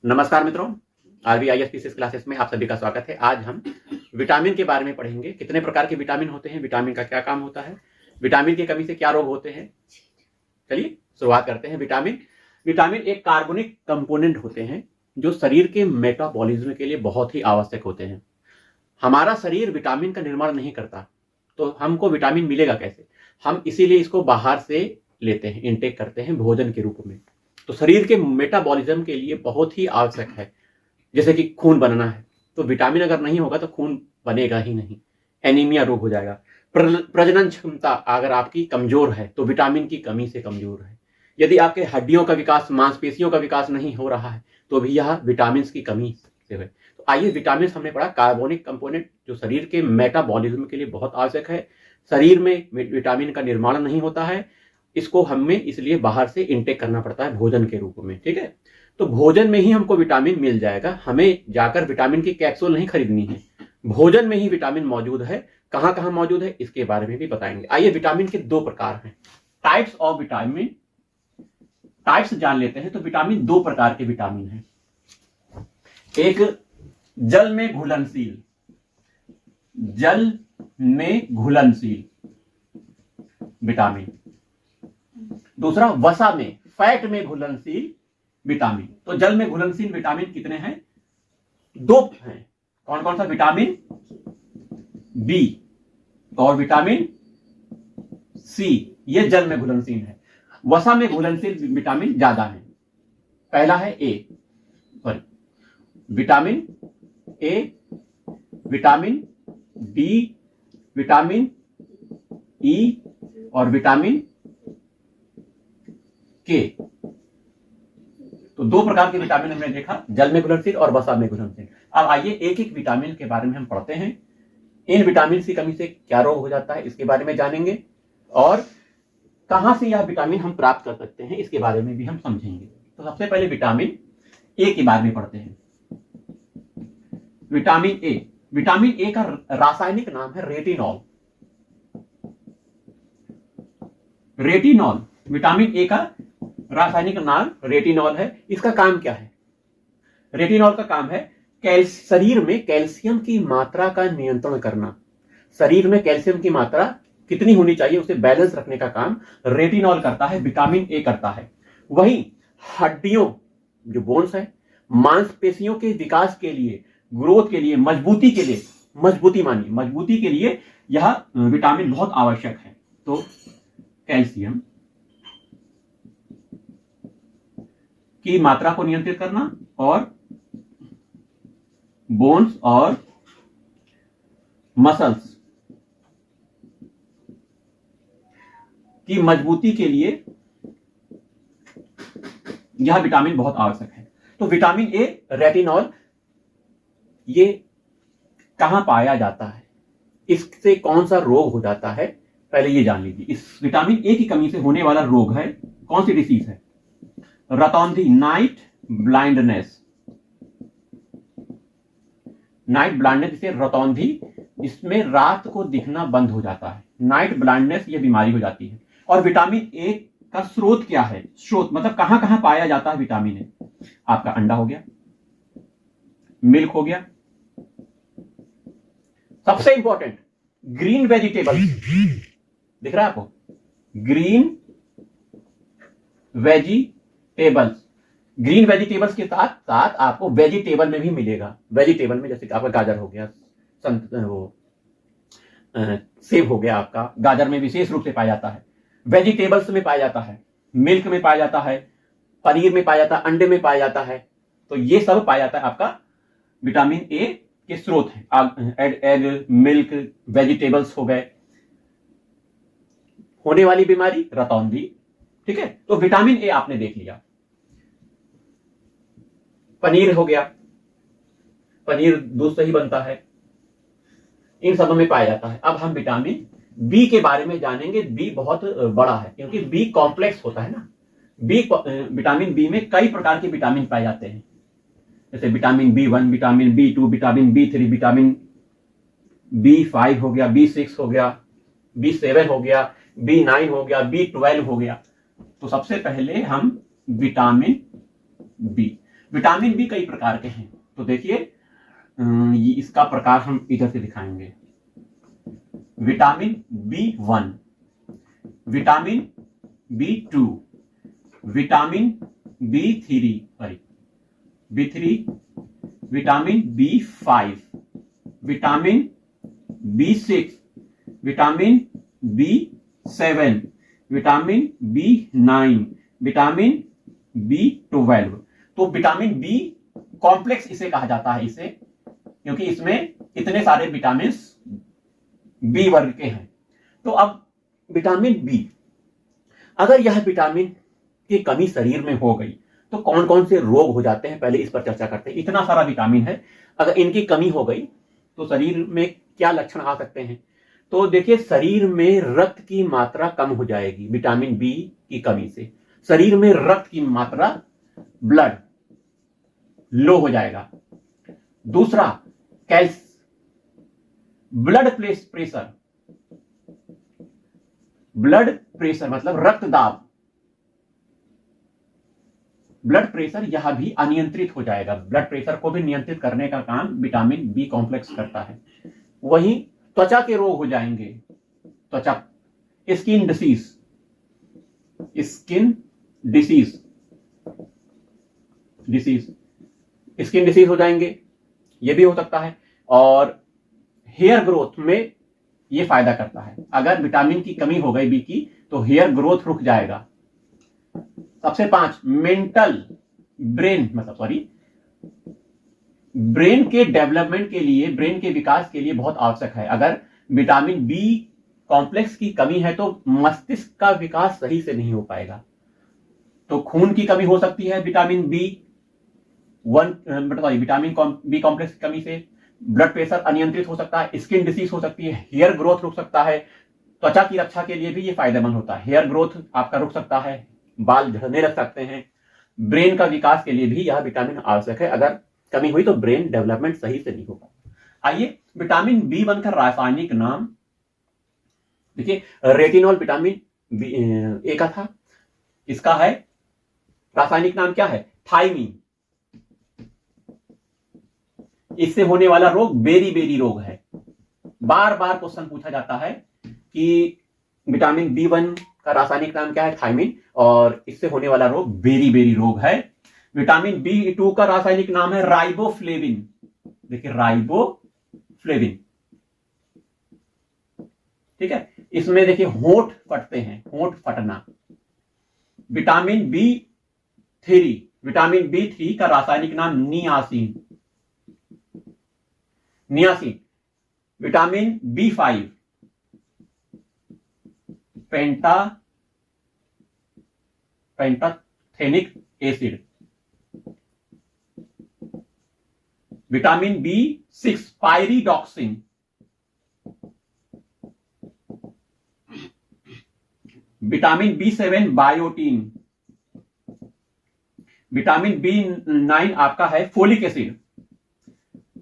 नमस्कार मित्रों, RVIS PCS classes में आप सभी का स्वागत है। आज हम विटामिन के बारे में पढ़ेंगे। कितने प्रकार के विटामिन होते हैं, विटामिन का क्या काम होता है, विटामिन की कमी से क्या रोग होते हैं। चलिए शुरुआत करते हैं। विटामिन एक कार्बनिक कंपोनेंट होते हैं जो शरीर के मेटाबॉलिज्म के लिए बहुत ही आवश्यक होते हैं। हमारा शरीर विटामिन का निर्माण नहीं करता, तो हमको विटामिन मिलेगा कैसे? हम इसीलिए इसको बाहर से लेते हैं, इनटेक करते हैं भोजन के रूप में। तो शरीर के मेटाबॉलिज्म के लिए बहुत ही आवश्यक है। जैसे कि खून बनना है, तो विटामिन अगर नहीं होगा तो खून बनेगा ही नहीं, एनीमिया रोग हो जाएगा। प्रजनन क्षमता अगर आपकी कमजोर है तो विटामिन की कमी से कमजोर है। यदि आपके हड्डियों का विकास, मांसपेशियों का विकास नहीं हो रहा है तो भी यह विटामिन की कमी से है। तो आइए, विटामिन हमने पढ़ा कार्बनिक कंपोनेंट जो शरीर के मेटाबॉलिज्म के लिए बहुत आवश्यक है। शरीर में विटामिन का निर्माण नहीं होता है, इसको हमें इसलिए बाहर से इनटेक करना पड़ता है भोजन के रूप में। ठीक है, तो भोजन में ही हमको विटामिन मिल जाएगा, हमें जाकर विटामिन की कैप्सूल नहीं खरीदनी है। भोजन में ही विटामिन मौजूद है। कहां कहां मौजूद है इसके बारे में भी बताएंगे। आइए, विटामिन के दो प्रकार हैं, टाइप्स ऑफ विटामिन। टाइप्स जान लेते हैं। तो विटामिन दो प्रकार के विटामिन हैं। एक जल में घुलनशील, जल में घुलनशील विटामिन। दूसरा वसा में, फैट में घुलनशील विटामिन। तो जल में घुलनशील विटामिन कितने हैं? दो हैं। कौन कौन सा? विटामिन बी और विटामिन सी, ये जल में घुलनशील है। वसा में घुलनशील विटामिन ज्यादा है। पहला है vitamin A, vitamin D, vitamin E और विटामिन के। तो दो प्रकार के विटामिन हमने देखा, जल में घुलनशील और वसा में घुलनशील। अब आइए एक एक विटामिन के बारे में हम पढ़ते हैं। इन विटामिन की कमी से क्या रोग हो जाता है इसके बारे में जानेंगे, और कहां से यह विटामिन हम प्राप्त कर सकते हैं इसके बारे में भी हम समझेंगे। तो सबसे पहले विटामिन ए के बारे में पढ़ते हैं। विटामिन ए, विटामिन ए का रासायनिक नाम है रेटिनॉल। रेटिनॉल, विटामिन ए का रासायनिक नाम रेटिनॉल है। इसका काम क्या है? रेटिनॉल का काम है शरीर में कैल्शियम की मात्रा का नियंत्रण करना। शरीर में कैल्शियम की मात्रा कितनी होनी चाहिए उसे बैलेंस रखने का काम रेटिनॉल करता है, विटामिन ए करता है। वहीं हड्डियों, जो बोन्स है, मांसपेशियों के विकास के लिए, ग्रोथ के लिए, मजबूती के लिए, मजबूती मानिए, मजबूती के लिए यह विटामिन बहुत आवश्यक है। तो कैल्शियम की मात्रा को नियंत्रित करना और बोन्स और मसल्स की मजबूती के लिए यह विटामिन बहुत आवश्यक है। तो विटामिन ए, रेटिनॉल, ये कहां पाया जाता है, इससे कौन सा रोग हो जाता है, पहले ये जान लीजिए। इस विटामिन ए की कमी से होने वाला रोग है, कौन सी डिसीज है? रतौंधी, नाइट ब्लाइंडनेस। नाइट ब्लाइंडनेस, इसे रतौंधी, इसमें रात को दिखना बंद हो जाता है। नाइट ब्लाइंडनेस ये बीमारी हो जाती है। और विटामिन ए का स्रोत क्या है? स्रोत मतलब कहां कहां पाया जाता है विटामिन ए? आपका अंडा हो गया, मिल्क हो गया, सबसे इंपॉर्टेंट ग्रीन वेजिटेबल। दिख रहा है आपको? Green vegetables. ग्रीन वेजिटेबल्स के साथ साथ आपको वेजिटेबल में भी मिलेगा। वेजिटेबल में जैसे आपका गाजर हो गया, सेब हो गया, आपका गाजर में विशेष रूप से पाया जाता है, वेजिटेबल्स में पाया जाता है, मिल्क में पाया जाता है, पनीर में पाया जाता है, अंडे में पाया जाता है। तो ये सब पाया जाता है आपका विटामिन ए के स्रोत है। एग, मिल्क, वेजिटेबल्स हो गए। होने वाली बीमारी रतौंधी। ठीक है, तो विटामिन ए आपने देख लिया। पनीर हो गया, पनीर दूध से ही बनता है, इन सब में पाया जाता है। अब हम विटामिन बी के बारे में जानेंगे। बी बहुत बड़ा है क्योंकि बी कॉम्प्लेक्स होता है ना। विटामिन बी में कई प्रकार के विटामिन पाए जाते हैं, जैसे vitamin B1, vitamin B2, vitamin B3, vitamin B5 हो गया, B6 हो गया, B7 हो गया, B9 हो गया, B12 हो गया। तो सबसे पहले हम विटामिन बी। विटामिन बी कई प्रकार के हैं, तो देखिए इसका प्रकार हम इधर से दिखाएंगे। Vitamin B1, vitamin B2, vitamin B3, vitamin B5, vitamin B6, vitamin B7, vitamin B9, vitamin B12। तो विटामिन बी कॉम्प्लेक्स इसे कहा जाता है, इसे क्योंकि इसमें इतने सारे विटामिन बी वर्ग के हैं। तो अब विटामिन बी, अगर यह विटामिन की कमी शरीर में हो गई तो कौन कौन से रोग हो जाते हैं, पहले इस पर चर्चा करते हैं। इतना सारा विटामिन है, अगर इनकी कमी हो गई तो शरीर में क्या लक्षण आ सकते हैं। तो देखिए, शरीर में रक्त की मात्रा कम हो जाएगी विटामिन बी की कमी से। शरीर में रक्त की मात्रा, ब्लड लो हो जाएगा। दूसरा, ब्लड प्रेशर मतलब रक्तदाब, ब्लड प्रेशर यह भी अनियंत्रित हो जाएगा। ब्लड प्रेशर को भी नियंत्रित करने का काम विटामिन बी कॉम्प्लेक्स करता है। वहीं त्वचा के रोग हो जाएंगे, त्वचा, स्किन डिसीज हो जाएंगे, ये भी हो सकता है। और हेयर ग्रोथ में ये फायदा करता है। अगर विटामिन की कमी हो गई बी की तो हेयर ग्रोथ रुक जाएगा। सबसे 5, ब्रेन के डेवलपमेंट के लिए, ब्रेन के विकास के लिए बहुत आवश्यक है। अगर विटामिन बी कॉम्प्लेक्स की कमी है तो मस्तिष्क का विकास सही से नहीं हो पाएगा। तो खून की कमी हो सकती है विटामिन विटामिन बी कॉम्प्लेक्स की कमी से। ब्लड प्रेशर अनियंत्रित हो सकता है, स्किन डिसीज हो सकती है, हेयर ग्रोथ रुक सकता है। त्वचा की रक्षा के लिए भी ये फायदेमंद होता है, हेयर ग्रोथ आपका रुक सकता है, बाल झड़ने लग सकते हैं। ब्रेन का विकास के लिए भी यह विटामिन आवश्यक है। अगर कमी हुई तो ब्रेन डेवलपमेंट सही से नहीं होगा। आइए, विटामिन B1 का रासायनिक नाम देखिए। रेटिनॉल विटामिन ए का था, इसका है रासायनिक नाम क्या है, थायमीन। इससे होने वाला रोग बेरी रोग है। बार बार क्वेश्चन पूछा जाता है कि विटामिन B1 का रासायनिक नाम क्या है, थायमीन, और इससे होने वाला रोग बेरी रोग है। विटामिन B2 का रासायनिक नाम है राइबोफ्लेविन। देखिए, राइबोफ्लेविन, ठीक है। इसमें देखिए होंठ फटते हैं, होंठ फटना। विटामिन B3 का रासायनिक नाम niacin. Vitamin B5 pantothenic acid. Vitamin B6 pyridoxine. Vitamin B7 biotin. Vitamin B9 आपका है फोलिक एसिड।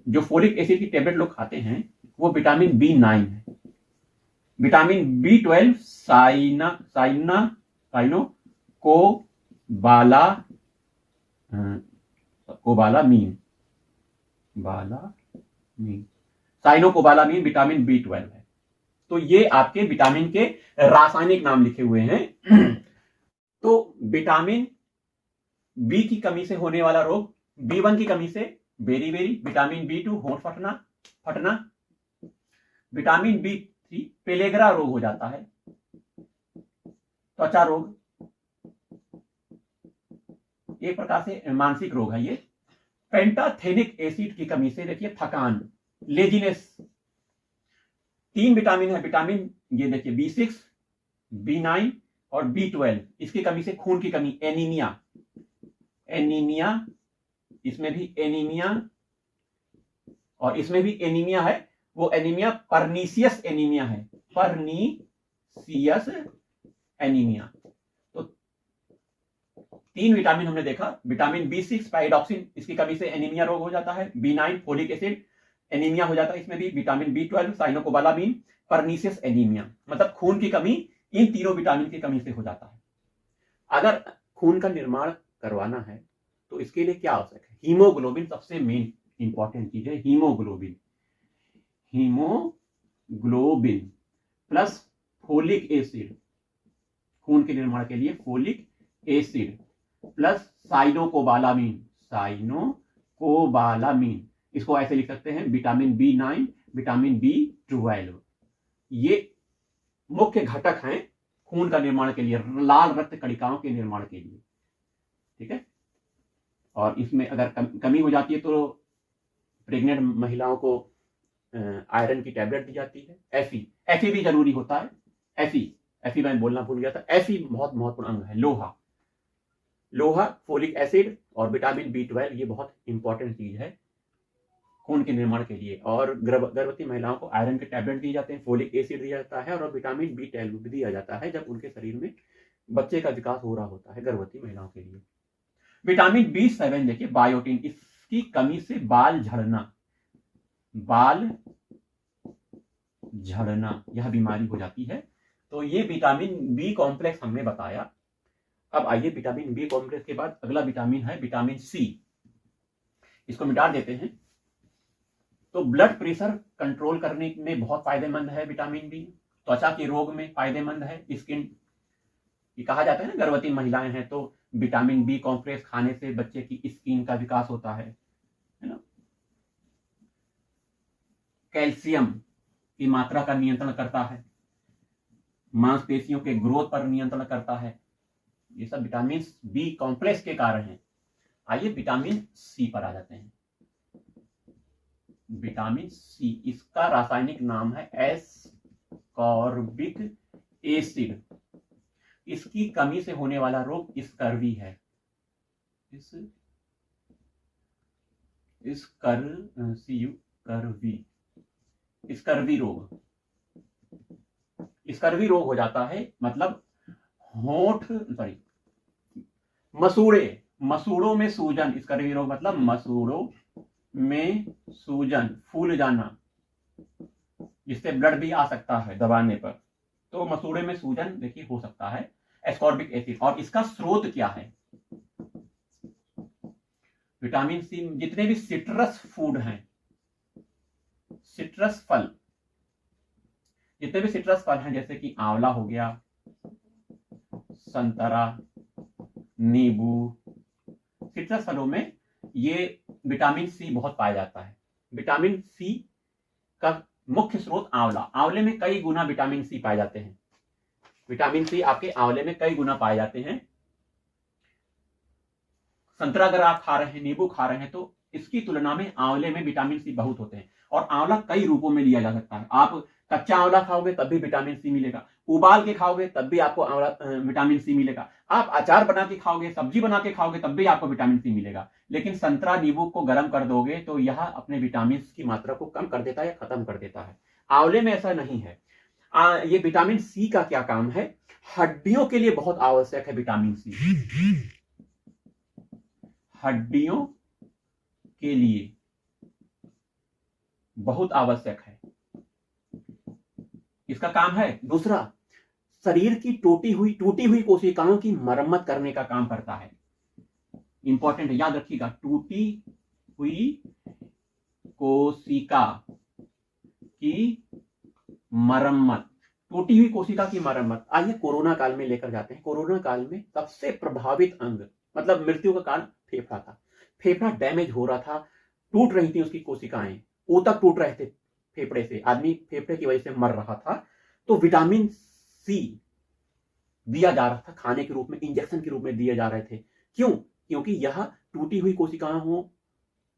जो फोलिक एसिड की टेबलेट लोग खाते हैं वो विटामिन B9 है। विटामिन B12 साइनोकोबालामीन विटामिन B12 है। तो ये आपके विटामिन के रासायनिक नाम लिखे हुए हैं। तो विटामिन बी की कमी से होने वाला रोग, B1 की कमी से बेरी, विटामिन B2 होंठ फटना, विटामिन B3 पेलेग्रा रोग हो जाता है, त्वचा रोग, एक प्रकार से मानसिक रोग है ये। पेंटाथेनिक एसिड की कमी से देखिए थकान, लेजीनेस। 3 विटामिन है, विटामिन ये देखिए B6, B9 और B12। इसकी कमी से खून की कमी, एनीमिया, इसमें भी एनीमिया, और इसमें भी एनीमिया है। वो एनीमिया परनीसियस एनीमिया है, परनीसियस एनीमिया। तो 3 विटामिन हमने देखा। विटामिन B6 पायरिडॉक्सिन, इसकी कमी से एनीमिया रोग हो जाता है। B9 फोलिक एसिड, एनीमिया हो जाता है इसमें भी। विटामिन B12 साइनोकोबालामीन, परनीसियस एनीमिया, मतलब खून की कमी इन तीनों विटामिन की कमी से हो जाता है। अगर खून का निर्माण करवाना है तो इसके लिए क्या आवश्यक है, हीमोग्लोबिन सबसे मेन इंपॉर्टेंट चीज है। हीमोग्लोबिन प्लस फोलिक एसिड, खून के निर्माण के लिए फोलिक एसिड प्लस साइनोकोबालामीन, इसको ऐसे लिख सकते हैं विटामिन B9, विटामिन B12। ये मुख्य घटक हैं खून का निर्माण के लिए, लाल रक्त कणिकाओं के निर्माण के लिए। ठीक है, और इसमें अगर कमी हो जाती है तो प्रेग्नेंट महिलाओं को आयरन की टैबलेट दी जाती है। एफी भी जरूरी होता है। एफी मैं बोलना भूल गया था। एफी बहुत महत्वपूर्ण अंग है। लोहा, फोलिक एसिड और विटामिन B12 ये बहुत इंपॉर्टेंट चीज है खून के निर्माण के लिए। और गर्भवती महिलाओं को आयरन के टैबलेट दिए जाते हैं, फोलिक एसिड दिया जाता है और विटामिन B12 भी दिया जाता है जब उनके शरीर में बच्चे का विकास हो रहा होता है गर्भवती महिलाओं के लिए। विटामिन B7 देखिए, बायोटिन, इसकी कमी से बाल झड़ना यह बीमारी हो जाती है। तो ये विटामिन बी कॉम्प्लेक्स हमने बताया। अब आइए विटामिन बी कॉम्प्लेक्स के बाद अगला विटामिन है विटामिन सी। इसको मिटा देते हैं। तो ब्लड प्रेशर कंट्रोल करने में बहुत फायदेमंद है विटामिन बी। त्वचा के रोग में फायदेमंद है। स्किन, ये कहा जाता है ना गर्भवती महिलाएं हैं तो विटामिन बी कॉम्प्लेक्स खाने से बच्चे की स्किन का विकास होता है ना। कैल्शियम की मात्रा का नियंत्रण करता है, मांसपेशियों के ग्रोथ पर नियंत्रण करता है। ये सब विटामिन बी कॉम्प्लेक्स के कारण हैं। आइए विटामिन सी पर आ जाते हैं। विटामिन सी, इसका रासायनिक नाम है एस्कॉर्बिक एसिड। इसकी कमी से होने वाला रोग स्कर्वी है। स्कर्वी रोग हो जाता है। मतलब मसूड़ों में सूजन। स्कर्वी रोग मतलब मसूड़ों में सूजन, फूल जाना, जिससे ब्लड भी आ सकता है दबाने पर। तो मसूड़े में सूजन देखिए हो सकता है एस्कॉर्बिक एसिड। और इसका स्रोत क्या है? विटामिन सी जितने भी सिट्रस फूड हैं, सिट्रस फल, जितने भी सिट्रस फल हैं जैसे कि आंवला हो गया, संतरा, नींबू, सिट्रस फलों में ये विटामिन सी बहुत पाया जाता है। विटामिन सी का मुख्य स्रोत आंवला। आंवले में कई गुना विटामिन सी पाए जाते हैं। विटामिन सी आपके आंवले में कई गुना पाए जाते हैं। संतरा अगर आप खा रहे हैं, नींबू खा रहे हैं, तो इसकी तुलना में आंवले में विटामिन सी बहुत होते हैं। और आंवला कई रूपों में लिया जा सकता है। आप कच्चा आंवला खाओगे तब भी विटामिन सी मिलेगा, उबाल के खाओगे तब भी आपको विटामिन सी मिलेगा, आप अचार बना के खाओगे, सब्जी बना के खाओगे तब भी आपको विटामिन सी मिलेगा। लेकिन संतरा, नींबू को गर्म कर दोगे तो यह अपने विटामिन की मात्रा को कम कर देता है या खत्म कर देता है। आंवले में ऐसा नहीं है। ये विटामिन सी का क्या काम है? हड्डियों के लिए बहुत आवश्यक है विटामिन सी। हड्डियों के लिए बहुत आवश्यक है। इसका काम है दूसरा, शरीर की टूटी हुई कोशिकाओं की मरम्मत करने का काम करता है। इंपॉर्टेंट है, याद रखिएगा, टूटी हुई कोशिका की मरम्मत, टूटी हुई कोशिका की मरम्मत। आइए कोरोना काल में लेकर जाते हैं। कोरोना काल में सबसे प्रभावित अंग, मतलब मृत्यु का कारण फेफड़ा था। फेफड़ा डैमेज हो रहा था, टूट रही थी उसकी कोशिकाएं, ऊतक टूट रहे थे फेफड़े से, आदमी फेफड़े की वजह से मर रहा था। तो विटामिन सी दिया जा रहा था खाने के रूप में, इंजेक्शन के रूप में दिए जा रहे थे। क्यों? क्योंकि यह टूटी हुई कोशिकाओं,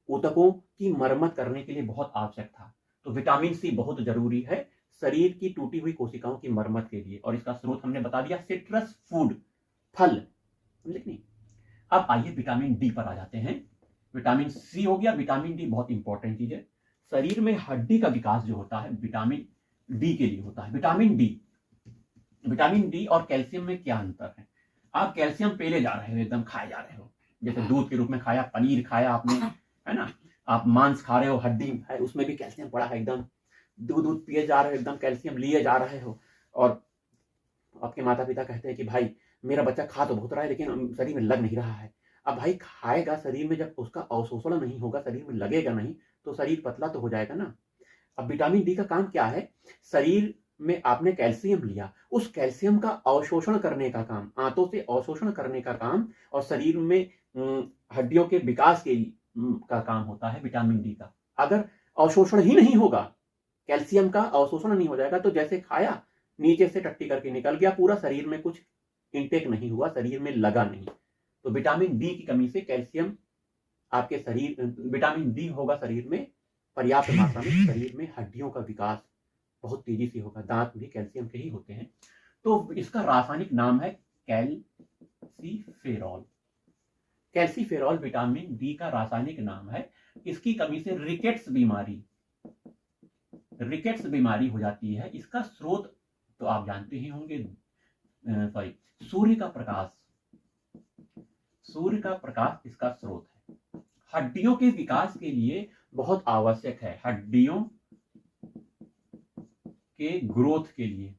ऊतकों की मरम्मत करने के लिए बहुत आवश्यक था। तो विटामिन सी बहुत जरूरी है शरीर की टूटी हुई कोशिकाओं की मरम्मत के लिए। और इसका स्रोत हमने बता दिया, सिट्रस फूड, फल। नहीं, अब आइए विटामिन डी पर आ जाते हैं। विटामिन सी हो गया, विटामिन डी बहुत इंपॉर्टेंट चीज है। शरीर में हड्डी का विकास जो होता है विटामिन डी के लिए होता है। विटामिन डी और कैल्शियम में क्या अंतर है? आप कैल्शियम पेले जा रहे हो, एकदम खाए जा रहे हो, जैसे दूध के रूप में खाया, पनीर खाया आपने, है ना, आप मांस खा रहे हो, हड्डी है उसमें भी कैल्शियम पड़ा है, एकदम दूध पिए जा रहे हो, एकदम कैल्शियम लिए जा रहे हो। और आपके माता पिता कहते हैं कि भाई मेरा बच्चा खा तो बहुत रहा है लेकिन शरीर में लग नहीं रहा है। अब भाई खाएगा, शरीर में जब उसका अवशोषण नहीं होगा, शरीर में लगेगा नहीं, तो शरीर पतला तो हो जाएगा ना। अब विटामिन डी का काम क्या है, शरीर में आपने कैल्शियम लिया, उस कैल्शियम का अवशोषण करने का काम, आंतों से अवशोषण करने का काम, और शरीर में हड्डियों के विकास के का काम होता है विटामिन डी का। अगर अवशोषण ही नहीं होगा, कैल्शियम का अवशोषण नहीं हो जाएगा, तो जैसे खाया नीचे से टट्टी करके निकल गया, पूरा शरीर में कुछ इंटेक नहीं हुआ, शरीर में लगा नहीं। तो विटामिन डी की कमी से कैल्शियम आपके शरीर, विटामिन डी होगा शरीर में पर्याप्त मात्रा में, शरीर में हड्डियों का विकास बहुत तेजी से होगा, दांत भी कैल्शियम के ही होते हैं। तो इसका रासायनिक नाम है कैल्सीफेरॉल। कैल्सीफेरॉल विटामिन डी का रासायनिक नाम है। इसकी कमी से रिकेट्स बीमारी हो जाती है। इसका स्रोत तो आप जानते ही होंगे, सूर्य का प्रकाश इसका स्रोत है। हड्डियों के विकास के लिए बहुत आवश्यक है, हड्डियों के ग्रोथ के लिए,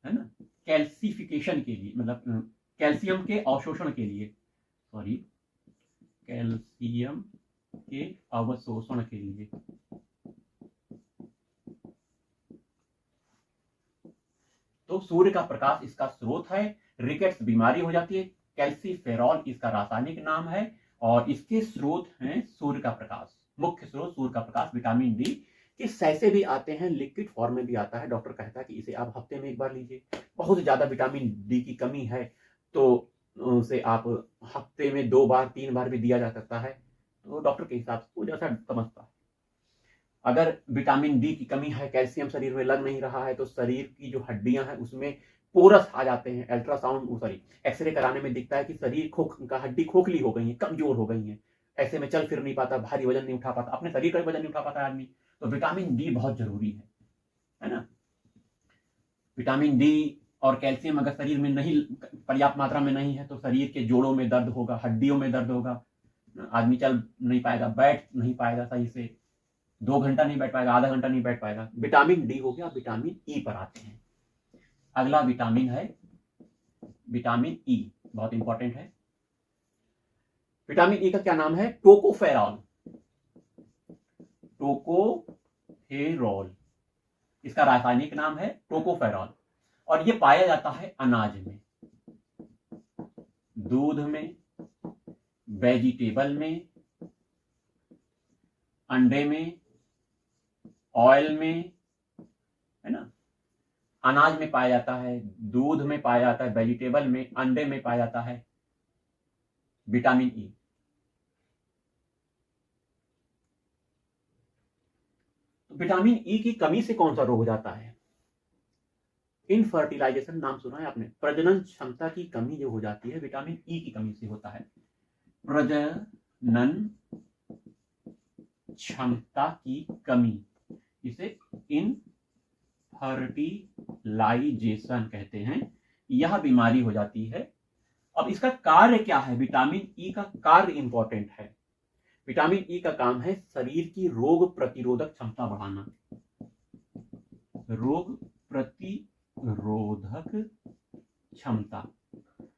है ना, कैल्सिफिकेशन के लिए, मतलब कैल्शियम के अवशोषण के लिए, कैल्शियम के अवशोषण के लिए। तो सूर्य का प्रकाश इसका स्रोत है। रिकेट्स बीमारी हो जाती है। कैल्सीफेरॉल इसका रासायनिक नाम है, और इसके स्रोत हैं सूर्य का प्रकाश, मुख्य स्रोत सूर्य का प्रकाश। विटामिन डी के सैसे भी आते हैं, लिक्विड फॉर्म में भी आता है। डॉक्टर कहता है कि इसे आप हफ्ते में एक बार लीजिए। बहुत ज्यादा विटामिन डी की कमी है तो उसे आप हफ्ते में 2 बार 3 बार भी दिया जा सकता है, तो डॉक्टर के हिसाब से वो जैसा समझता है। अगर विटामिन डी की कमी है, कैल्शियम शरीर में लग नहीं रहा है, तो शरीर की जो हड्डियां हैं उसमें पोरस आ जाते हैं। अल्ट्रासाउंड एक्सरे कराने में दिखता है कि शरीर का हड्डी खोखली हो गई है, कमजोर हो गई है, ऐसे में चल फिर नहीं पाता, भारी वजन नहीं उठा पाता, अपने शरीर का वजन नहीं उठा पाता आदमी। तो विटामिन डी बहुत जरूरी है ना। विटामिन डी और कैल्शियम अगर शरीर में नहीं, पर्याप्त मात्रा में नहीं है, तो शरीर के जोड़ों में दर्द होगा, हड्डियों में दर्द होगा, आदमी चल नहीं पाएगा, बैठ नहीं पाएगा सही से, 2 घंटा नहीं बैठ पाएगा, आधा घंटा नहीं बैठ पाएगा। विटामिन डी हो गया। विटामिन ई पर आते हैं। अगला विटामिन है विटामिन ई, बहुत इंपॉर्टेंट है। विटामिन ई का क्या नाम है, टोकोफेरॉल। टोकोफेरॉल इसका रासायनिक नाम है टोकोफेरॉल, और ये पाया जाता है अनाज में, दूध में, वेजिटेबल में, अंडे में, ऑयल में, है ना। अनाज में पाया जाता है, दूध में पाया जाता है, वेजिटेबल में, अंडे में पाया जाता है विटामिन ई। तो विटामिन ई की कमी से कौन सा रोग हो जाता है, इनफर्टिलाइजेशन नाम सुना है आपने, प्रजनन क्षमता की कमी जो हो जाती है, विटामिन ई की कमी से होता है। प्रजनन क्षमता की कमी, इसे इनफर्टिलाइजेशन कहते हैं, यह बीमारी हो जाती है। अब इसका कार्य क्या है, विटामिन ई का कार्य इंपॉर्टेंट है। विटामिन ई का काम है शरीर की रोग प्रतिरोधक क्षमता बढ़ाना, रोग प्रतिरोधक क्षमता।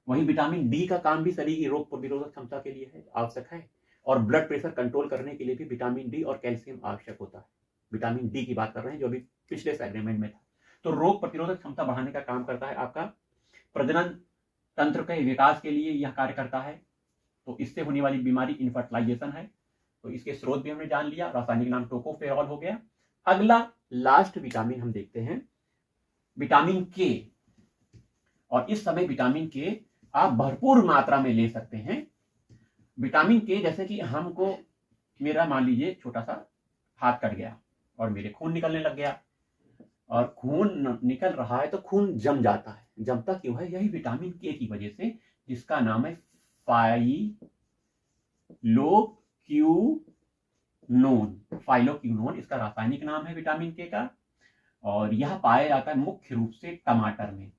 वहीं विटामिन डी का काम भी शरीर की रोग प्रतिरोधक क्षमता के लिए है, आवश्यक है। और ब्लड प्रेशर कंट्रोल करने के लिए भी विटामिन डी और कैल्शियम आवश्यक होता है। विटामिन डी की बात कर रहे हैं जो अभी पिछले सेगमेंट में था। तो रोग प्रतिरोधक क्षमता बढ़ाने का काम करता है आपका, प्रजनन तंत्र के विकास के लिए यह कार्य करता है। तो इससे होने वाली बीमारी इनफर्टिलाइजेशन है। तो इसके स्रोत भी हमने जान लिया, रासायनिक नाम टोकोफेरॉल हो गया। अगला लास्ट विटामिन हम देखते हैं, विटामिन के। और इस समय विटामिन के आप भरपूर मात्रा में ले सकते हैं। विटामिन के जैसे कि हमको, मेरा मान लीजिए छोटा सा हाथ कट गया और मेरे खून निकलने लग गया, और खून निकल रहा है तो खून जम जाता है। जमता क्यों है, यही विटामिन के की वजह से, जिसका नाम है फाइलोक्विनोन। इसका रासायनिक नाम है विटामिन के का, और यह पाया जाता है मुख्य रूप से टमाटर में।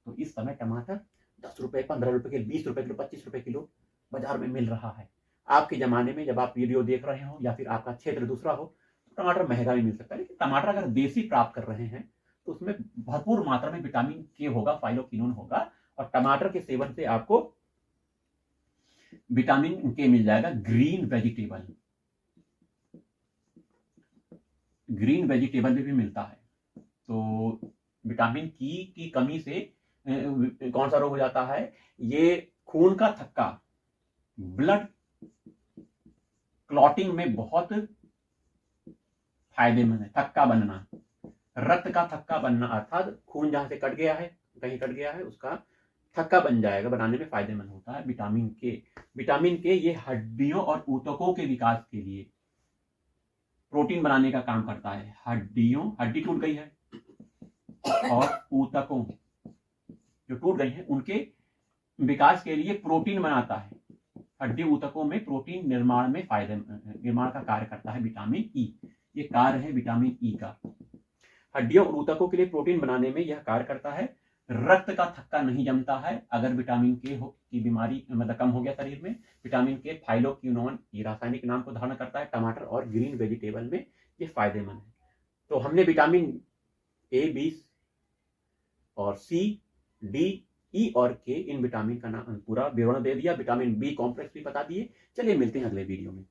तो इस समय टमाटर 10 रुपए, 15 रुपए किलो, 20 रुपए किलो, 25 रुपए किलो बाजार में मिल रहा है। आपके जमाने में जब आप वीडियो देख रहे हो या फिर आपका क्षेत्र दूसरा हो, तो टमाटर महंगा भी मिल सकता है। लेकिन टमाटर अगर देसी प्राप्त कर रहे हैं तो उसमें भरपूर मात्रा में विटामिन के होगा, फाइलोक्विनोन होगा, और टमाटर के सेवन से आपको विटामिन के मिल जाएगा ग्रीन वेजिटेबल, ग्रीन वेजिटेबल में भी मिलता है। तो विटामिन की कमी से कौन सा रोग हो जाता है, ये खून का थक्का, ब्लड क्लॉटिंग में बहुत फायदेमंद है। थक्का बनना, रक्त का थक्का बनना, अर्थात खून जहां से कट गया है, कहीं कट गया है, उसका थक्का बन जाएगा, बनाने में फायदेमंद होता है विटामिन के। विटामिन के ये हड्डियों और ऊतकों के विकास के लिए प्रोटीन बनाने का काम करता है। हड्डी टूट गई है और ऊतकों जो टूट गई है उनके विकास के लिए प्रोटीन बनाता है। हड्डी ऊतकों में प्रोटीन निर्माण का कार्य करता है विटामिन ई। ये कार्य है विटामिन ई का, हड्डियों और ऊतकों के लिए प्रोटीन बनाने में यह कार्य करता है। रक्त का थक्का नहीं जमता है अगर विटामिन के की बीमारी मतलब कम हो गया शरीर में। विटामिन के थाइरोक्विनोन ये रासायनिक नाम को धारण करता है टमाटर और ग्रीन वेजिटेबल में, ये फायदेमंद है। तो हमने विटामिन ए, बी और सी, डी, ई और के इन विटामिन का नाम पूरा विवरण दे दिया, विटामिन बी कॉम्प्लेक्स भी बता दिए। चलिए मिलते हैं अगले वीडियो में।